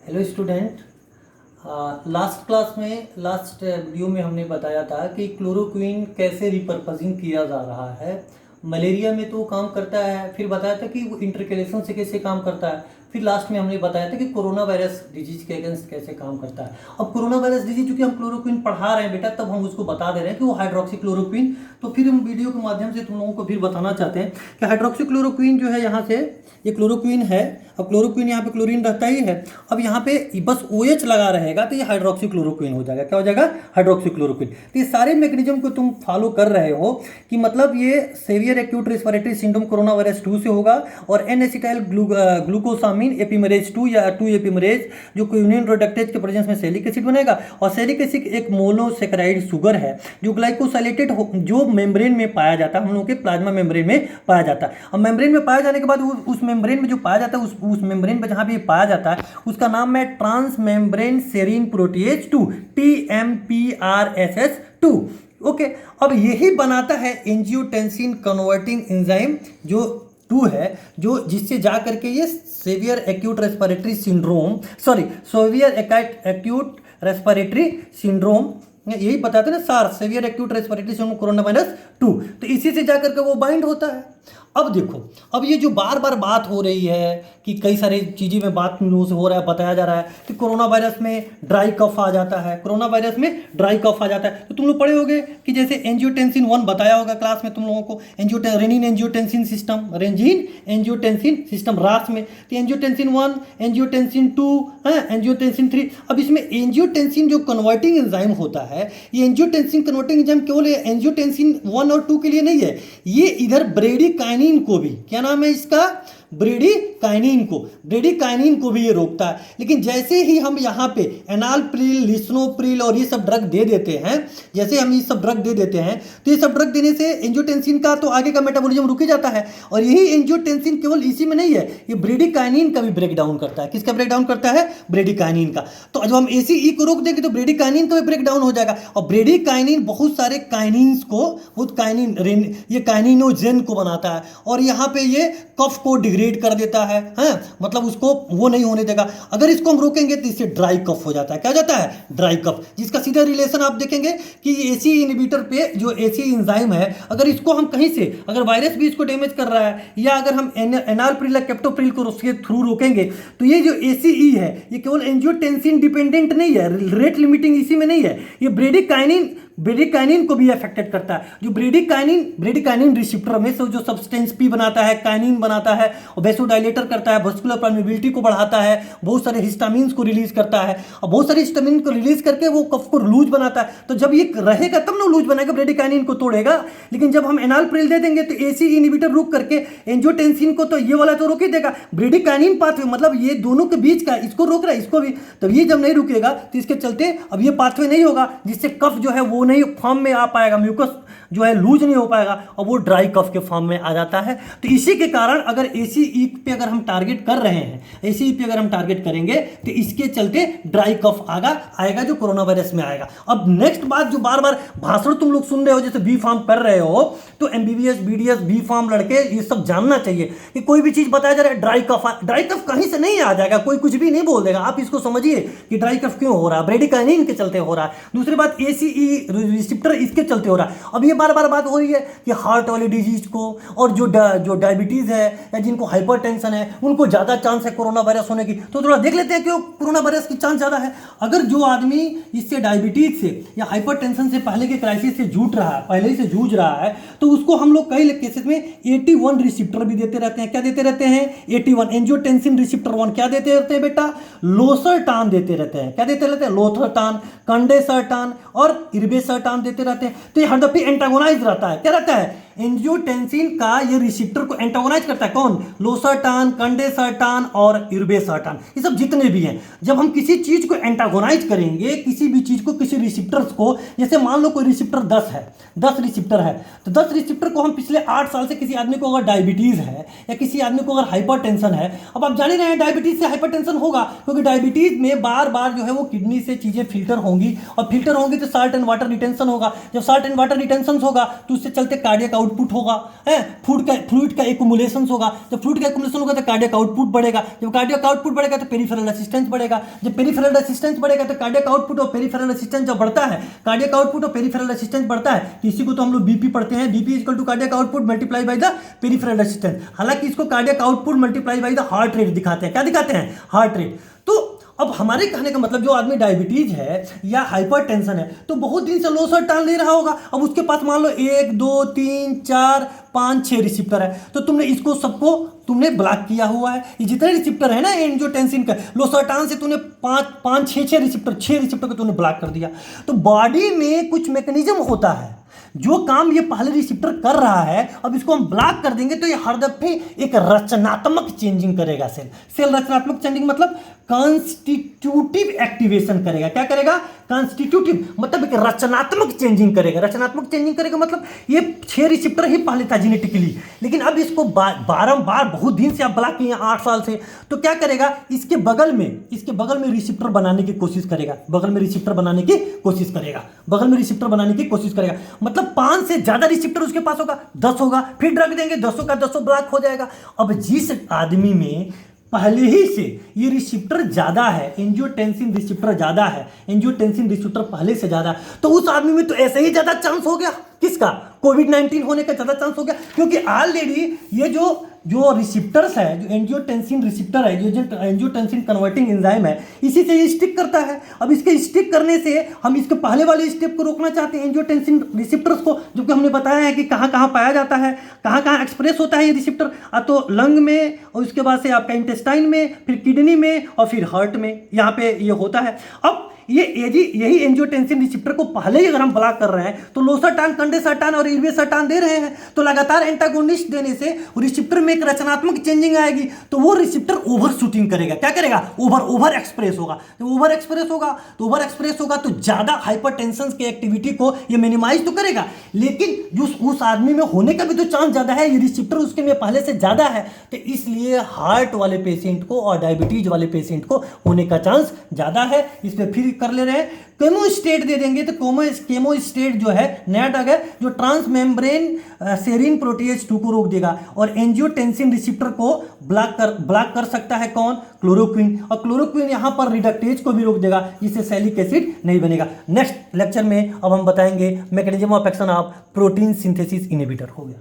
Hello student. Last video में हमने बताया था कि क्लोरोक्विन कैसे रिपर्पजिंग किया जा रहा है। मलेरिया में तो वो काम करता है, फिर बताया था कि वो इंटरकेलेशन से कैसे काम करता है, फिर लास्ट में हमने बताया था कि कोरोना वायरस डिजीज के अगेंस्ट कैसे काम करता है। अब कोरोना वायरस डिजीज चूंकि हम क्लोरोक्विन पढ़ा रहे हैं बेटा, तब हम उसको बता दे रहे हैं कि वो हाइड्रोक्सी क्लोरोक्विन। तो फिर हम वीडियो के माध्यम से तुम लोगों को फिर बताना चाहते हैं कि हाइड्रोक्सी क्लोरोक्विन जो है, यहाँ से ये क्लोरोक्विन है। अब क्लोरोक्विन यहाँ पे क्लोरीन रहता ही है। अब यहाँ पे बस OH लगा रहेगा तो ये हाइड्रोक्सी क्लोरोक्विन हो जाएगा। क्या हो जाएगा? Hydroxy chloroquine. तो ये सारे मैकेनिज्म को तुम फॉलो कर रहे हो कि मतलब ये severe acute respiratory syndrome corona virus 2 से होगा, और एन एसिटाइल ग्लूकोसामिन एपिमरेज 2 या 2 एपिमरेज जो क्विनिन रिडक्टेज के प्रेजेंस में सैलिक एसिड बनेगा। और सैलिक एसिड एक मोनोसेकेराइड शुगर है जो ग्लाइकोसाइलेटेड जो मेम्ब्रेन में पाया जाता है, हम लोगों के प्लाज्मा मेम्ब्रेन में पाया जाता है। अब मेम्ब्रेन में पाया जाने के बाद उस मेम्ब्रेन में जो पाया जाता है, उस मेम्ब्रेन में जहां भी पाया जाता है उसका नाम है transmembrane serine protease 2, TMPRSS2। Okay, अब यही बनाता है एंजियोटेंसिन कन्वर्टिंग एंजाइम जो 2 है, जो जिससे जा करके ये सेवियर एक्यूट रेस्पिरेटरी सिंड्रोम यही बताते हैं ना, SARS severe acute respiratory syndrome corona virus 2। तो इसी से जाकर के वो बाइंड होता है। अब देखो, अब ये जो बार बार बात हो रही है कि कई सारी चीज़ें में बात लोगों से हो रहा है, बताया जा रहा है कि कोरोना वायरस में ड्राई कफ आ जाता है, कोरोना वायरस में ड्राई कफ आ जाता है। तो तुम लोग पढ़े होगे कि जैसे एंजियोटेंसिन 1 बताया होगा क्लास में तुम लोगों को, रेनिन एंजियोटेंसिन सिस्टम रास में। तो एंजियोटेंसिन 1, एंजियोटेंसिन 2, एंजियोटेंसिन 3। अब इसमें एंजियोटेंसिन जो कन्वर्टिंग एंजाइम होता है, ये एंजियोटेंसिन कन्वर्टिंग एंजाइम केवल एंजियोटेंसिन 1 और 2 के लिए नहीं है, ये इधर ब्रेडिकाइनिन को भी, क्या नाम है इसका? ब्रेडिकाइनिन को भी ये रोकता है। लेकिन जैसे ही हम यहाँ पे एनालप्रिल, लिस्नोप्रिल और ये सब ड्रग दे देते हैं, जैसे हम ये सब ड्रग दे देते हैं, तो ये सब ड्रग देने से एंजियोटेंसिन का तो आगे का मेटाबॉलिज्म रुक ही जाता है। और यही एंजियोटेंसिन केवल इसी में नहीं है, ये ब्रेडिकाइनिन का भी ब्रेक डाउन करता है। किसका ब्रेक डाउन करता है? ब्रेडिकाइनिन का। तो जब हम ACE को रोक देंगे तो ब्रेडिकाइनिन का भी ब्रेक डाउन हो जाएगा। और ब्रेडिकाइनिन बहुत सारे काइनिन्स को, ये काइनिनोजेन को बनाता है, और यहाँ पे ये कफ को डिग्रेड कर देता है, मतलब उसको वो नहीं होने देगा। अगर इसको हम रोकेंगे तो इससे ड्राई कफ हो जाता है। क्या जाता है? ड्राई कफ, जिसका सीधा रिलेशन आप देखेंगे कि ACE इनहिबिटर पे जो ACE एंजाइम है, अगर इसको हम कहीं से, अगर वायरस भी इसको डैमेज कर रहा है, या अगर हम एनालप्रिल या कैप्टोप्रिल को उसके थ्रू रोकेंगे, तो ये जो ACE है ये केवल एंजियोटेंसिन डिपेंडेंट नहीं है, रेट लिमिटिंग इसी में नहीं है, ये ब्रेडिकाइनिन को भी अफेक्टेड करता है। जो ब्रेडिकाइनिन रिसेप्टर में से जो सब्सटेंस P बनाता है, काइनिन बनाता है, और वेसोडाइलेटर करता है, वस्कुलर परमेबिलिटी को बढ़ाता है, बहुत सारे हिस्टामिन्स को रिलीज करता है, और बहुत सारे हिस्टामिन को रिलीज करके वो कफ को लूज बनाता है। तो जब ये रहेगा तब ना लूज बनाएगा, ब्रेडिकाइनिन को तोड़ेगा। लेकिन जब हम एनालप्रिल दे देंगे तो ACE इनहिबिटर रुक करके एंजियोटेंसिन को तो ये वाला तो रोक ही देगा, ब्रेडिकाइनिन पाथवे, मतलब ये दोनों के बीच का, इसको रोक रहा है, इसको भी। तब ये जब नहीं रुकेगा तो इसके चलते अब ये पाथवे नहीं होगा, जिससे कफ जो है वो नहीं फॉर्म में आ पाएगा, म्यूकस जो है लूज नहीं हो पाएगा, और वो ड्राई कफ के फॉर्म में आ जाता है। तो इसी के कारण अगर ACE पे अगर हम टारगेट कर रहे हैं, ACE पे अगर हम टारगेट करेंगे तो इसके चलते ड्राई कफ आएगा जो कोरोना वायरस में आएगा। अब नेक्स्ट बात, जो बार बार भाषण तुम लोग सुन रहे हो, जैसे B फार्म कर रहे हो, तो MBBS BDS B फार्म लड़के ये सब जानना चाहिए कि कोई भी चीज बताया जा रहा है ड्राई कफ कहीं से नहीं आ जाएगा, कोई कुछ भी नहीं बोल देगा। आप इसको समझिए कि ड्राई कफ क्यों हो रहा है, ब्रेडिकाइनिन के चलते हो रहा है। दूसरी बात, ACE रिसेप्टर इसके चलते हो रहा है। अब ये बार बार बात हो रही है कि हार्ट वाली डिजीज को, और जो डायबिटीज है या जिनको हाइपरटेंशन है, उनको ज्यादा चांस है कोरोना वायरस होने की। तो थोड़ा देख लेते हैं क्यों कोरोना वायरस की चांस ज्यादा है। अगर जो आदमी इससे डायबिटीज से या हाइपरटेंशन से पहले के क्राइसिस से पहले ही से जूझ रहा है, तो उसको हम लोग कई केसेस में 81 रिसेप्टर भी देते रहते हैं। क्या देते रहते हैं? 81 एंजियोटेंसिन रिसेप्टर 1 क्या देते रहते हैं बेटा? लोसर्टान देते रहते हैं। क्या देते रहते हैं? लोसर्टान, कंडेसर्टान और इर्बेसर्टान देते रहते हैं। तो ये हर दफे एंटागोनाइज रहता है। क्या रहता है? एंजियोटेंसिन का ये रिसेप्टर को एंटागोनाइज करता है। कौन? लोसर्टान, कंडेसर्टान और इर्बेसर्टान, ये सब जितने भी हैं। जब हम किसी चीज को एंटागोनाइज करेंगे, किसी भी चीज को, किसी रिसेप्टर्स को, जैसे मान लो कोई रिसेप्टर 10 रिसेप्टर है, तो 10 रिसेप्टर को हम पिछले 8 साल से किसी आदमी को अगर डायबिटीज है या किसी आदमी को अगर हाइपरटेंशन है, अब आप जान ही रहे हैं डायबिटीज से हाइपरटेंशन होगा, क्योंकि डायबिटीज में बार बार जो है वो किडनी से चीजें फिल्टर होंगी, और फिल्टर होंगी तो साल्ट एंड वाटर रिटेंशन होगा। जब साल्ट एंड वाटर रिटेंशन होगा तो उससे चलते कार्डियक आउटपुट होगा, है फ्लूइड का एक्युमुलेशन होगा। जब फ्लूइड का एक्युमुलेशन होगा तो कार्डियक आउटपुट बढ़ेगा। जब कार्डियक आउटपुट बढ़ेगा तो पेरिफेरल रेजिस्टेंस बढ़ेगा। जब पेरिफेरल रेजिस्टेंस बढ़ेगा तो कार्डियक आउटपुट और पेरिफेरल रेजिस्टेंस जब बढ़ता है, कार्डियक आउटपुट और पेरिफेरल रेजिस्टेंस बढ़ता है, तो इसी को तो हम लोग बीपी पढ़ते हैं। BP equal to cardiac output multiply by the peripheral resistance. हालांकि इसको cardiac output multiply by the heart rate दिखाते हैं। क्या दिखाते हैं? Heart rate. तो अब हमारे कहने का मतलब जो आदमी डायबिटीज है या हाइपरटेंशन है तो बहुत दिन से लोसर्टान ले रहा होगा। अब उसके पास मान लो 1 2 3 4 5 6 रिसिप्टर है, तो तुमने इसको सबको तुमने ब्लॉक किया हुआ है। ये जितने रिसिप्टर है ना एंजियोटेंसिन का, लोसर्टान से तूने 5 6 रिसिप्टर को तूने ब्लॉक कर दिया। तो बॉडी में कुछ मैकेनिज्म होता है, जो काम ये पहले रिसिप्टर कर रहा है अब इसको हम ब्लॉक कर देंगे तो ये हर दफे एक रचनात्मक चेंजिंग करेगा। सेल रचनात्मक चेंजिंग मतलब कॉन्स्टिट्यूटिव एक्टिवेशन करेगा। क्या करेगा? कॉन्स्टिट्यूटिव मतलब एक रचनात्मक चेंजिंग करेगा। रचनात्मक चेंजिंग करेगा मतलब ये 6 रिसिप्टर ही पहले था जेनेटिकली, लेकिन अब इसको बारंबार बहुत दिन से आप ब्लॉक किए 8 साल से, तो क्या करेगा? इसके बगल में रिसिप्टर बनाने की कोशिश करेगा। बगल में रिसिप्टर बनाने की कोशिश करेगा मतलब 5 से ज्यादा रिसिप्टर उसके पास होगा, 10 होगा, फिर ड्रग देंगे 10 का 10 ब्लॉक हो जाएगा। अब जिस आदमी में पहले ही से ये रिसिप्टर ज्यादा है, एंजियोटेंसिन रिसिप्टर ज्यादा है, एंजियोटेंसिन रिसिप्टर पहले से ज्यादा, तो उस आदमी में तो ऐसे ही ज्यादा चांस हो गया। किसका? कोविड-19 होने का ज्यादा चांस हो गया, क्योंकि ऑलरेडी ये जो रिसिप्टर्स है, जो एंजियोटेंसिन रिसिप्टर है, जो एंजियोटेंसिन कन्वर्टिंग एंजाइम है, इसी से ये स्टिक करता है। अब इसके स्टिक करने से हम इसके पहले वाले स्टेप को रोकना चाहते हैं, एंजियोटेंसिन रिसिप्टर्स को, जो कि हमने बताया है कि कहाँ कहाँ पाया जाता है, कहाँ कहाँ एक्सप्रेस होता है ये रिसिप्टर। तो लंग में, और उसके बाद से आपका इंटेस्टाइन में, फिर किडनी में और फिर हार्ट में, यहाँ पे ये होता है। अब यही एंजियोटेंसिन रिसिप्टर को पहले ही अगर हम ब्लॉक कर रहे हैं तो लोसर्टान, कंडेसर्टान और इर्वेसर्टान दे रहे हैं, तो लगातार एंटागोनिस्ट देने से रिसिप्टर में एक रचनात्मक चेंजिंग आएगी, तो वो रिसिप्टर ओवर शूटिंग करेगा। क्या करेगा? ओवर एक्सप्रेस होगा। जब ओवर एक्सप्रेस होगा तो ज्यादा हाइपरटेंशन की एक्टिविटी को ये मिनिमाइज तो करेगा, लेकिन जो उस आदमी में होने का भी तो चांस ज्यादा है, ये रिसिप्टर उसके में पहले से ज्यादा है, तो इसलिए हार्ट वाले पेशेंट को और डायबिटीज वाले पेशेंट को होने का चांस ज्यादा है। इसमें फिर कर ले रहे हैं केमोस्टेट दे देंगे, तो केमोस्टेट जो है नया ड्रग है जो ट्रांस मेम्ब्रेन सेरीन प्रोटीएज 2 को रोक देगा और एंजियोटेंसिन रिसिप्टर को ब्लॉक कर सकता है। कौन? क्लोरोक्विन। और क्लोरोक्विन यहां पर रिडक्टेज को भी रोक देगा, जिससे सैलिक एसिड नहीं बनेगा। नेक्स्ट लेक्चर में अब हम बताएंगे mechanism of action of protein synthesis inhibitor. हो गया।